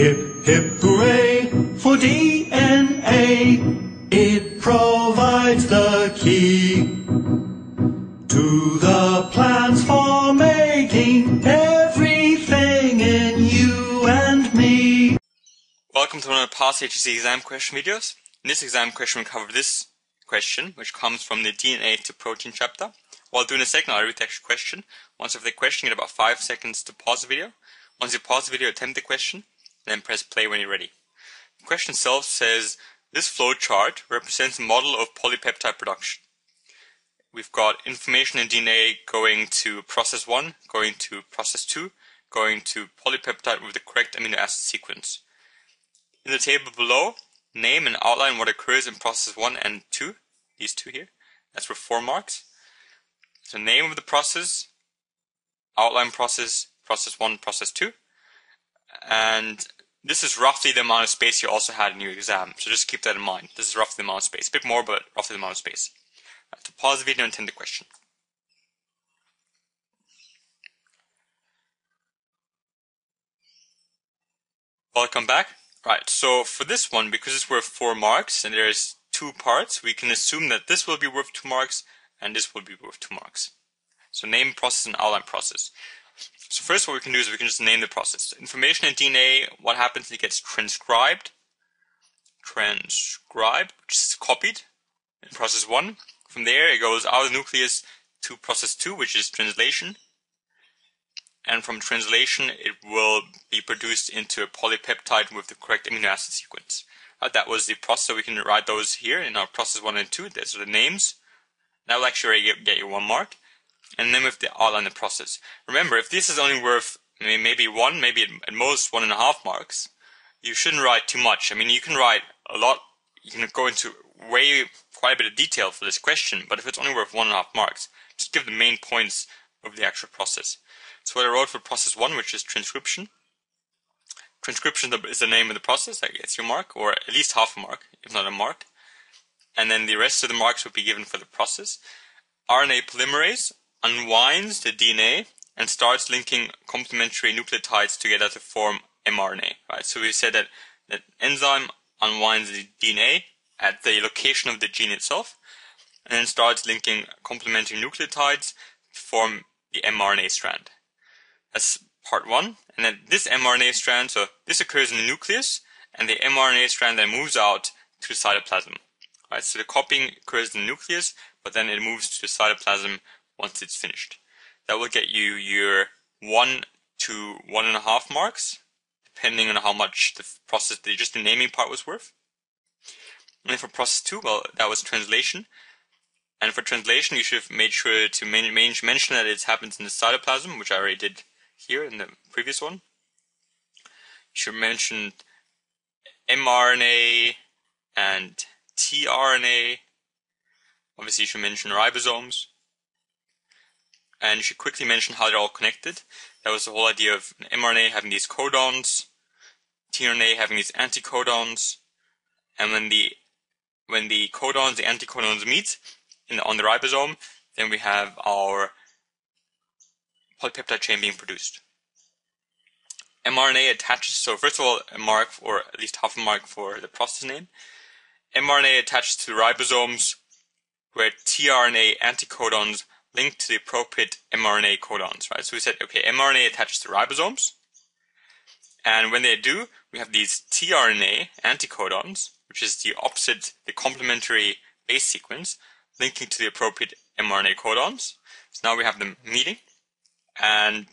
Hip, hip, hooray for DNA. It provides the key to the plans for making everything in you and me. Welcome to one of the past HSC exam question videos. In this exam question we cover this question, which comes from the DNA to protein chapter. While doing a second, I'll read the actual question. Once you have the question, you get about 5 seconds to pause the video. Once you pause the video, attempt the question, then press play when you're ready. The question itself says, this flow chart represents a model of polypeptide production. We've got information in DNA going to process 1, going to process 2, going to polypeptide with the correct amino acid sequence. In the table below, name and outline what occurs in process 1 and 2, these two here. That's for 4 marks. So name of the process, outline process, process 1, process 2. And this is roughly the amount of space you also had in your exam. So just keep that in mind. This is roughly the amount of space. A bit more, but roughly the amount of space. To pause the video and attempt the question. Welcome back. Right, so for this one, because it's worth 4 marks and there's 2 parts, we can assume that this will be worth 2 marks and this will be worth 2 marks. So name process and outline process. So first what we can do is we can just name the process. Information in DNA, what happens, it gets transcribed, which is copied in process 1. From there it goes out of the nucleus to process 2, which is translation. And from translation it will be produced into a polypeptide with the correct amino acid sequence. That was the process, so we can write those here in our process 1 and 2. Those are the names. That will actually get you 1 mark. And then with the outline the process. Remember, if this is only worth maybe 1, maybe at most 1.5 marks, you shouldn't write too much. I mean, you can write a lot, you can go into quite a bit of detail for this question, but if it's only worth 1.5 marks, just give the main points of the actual process. So what I wrote for process 1, which is transcription. Transcription is the name of the process, that gets your mark, or at least half a mark, if not a mark. And then the rest of the marks would be given for the process. RNA polymerase unwinds the DNA and starts linking complementary nucleotides together to form mRNA. Right? So we said that enzyme unwinds the DNA at the location of the gene itself, and then starts linking complementary nucleotides to form the mRNA strand. That's part 1. And then this mRNA strand, so this occurs in the nucleus, and the mRNA strand then moves out to the cytoplasm. Right? So the copying occurs in the nucleus, but then it moves to the cytoplasm once it's finished. That will get you your 1 to 1.5 marks, depending on how much the process, just the naming part was worth. And then for process 2, well, that was translation. And for translation, you should have made sure to mention that it happens in the cytoplasm, which I already did here in the previous one. You should mention mRNA and tRNA. Obviously, you should mention ribosomes. And you should quickly mention how they're all connected. That was the whole idea of mRNA having these codons, tRNA having these anticodons, and when the codons, the anticodons meet on the ribosome, then we have our polypeptide chain being produced. mRNA attaches, so first of all, a mark, or at least half a mark for the process name. mRNA attaches to the ribosomes, where tRNA anticodons link to the appropriate mRNA codons, right? So we said, okay, mRNA attaches to ribosomes, and when they do, we have these tRNA anticodons, which is the opposite, the complementary base sequence, linking to the appropriate mRNA codons. So now we have them meeting, and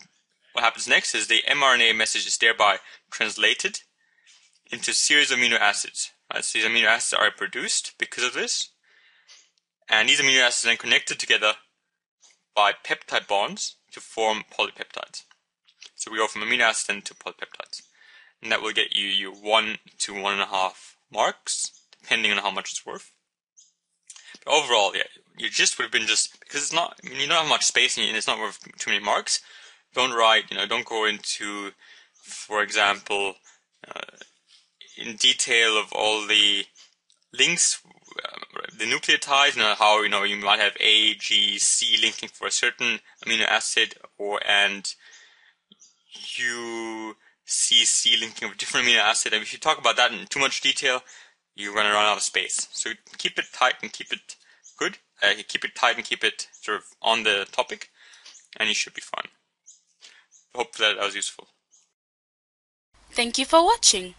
what happens next is the mRNA message is thereby translated into a series of amino acids. Right? So these amino acids are produced because of this, and these amino acids are then connected together by peptide bonds to form polypeptides. So we go from amino acids then to polypeptides. And that will get you your 1 to 1.5 marks, depending on how much it's worth. But overall, yeah, your gist would have been just, because it's not, I mean, you don't have much space and it's not worth too many marks, don't write, don't go into, for example, in detail of all the links, the nucleotides, how you might have A, G, C linking for a certain amino acid, and you C linking of a different amino acid. And if you talk about that in too much detail, you're going to run out of space. So keep it tight and keep it good. Keep it tight and keep it sort of on the topic, and you should be fine. Hope that was useful. Thank you for watching.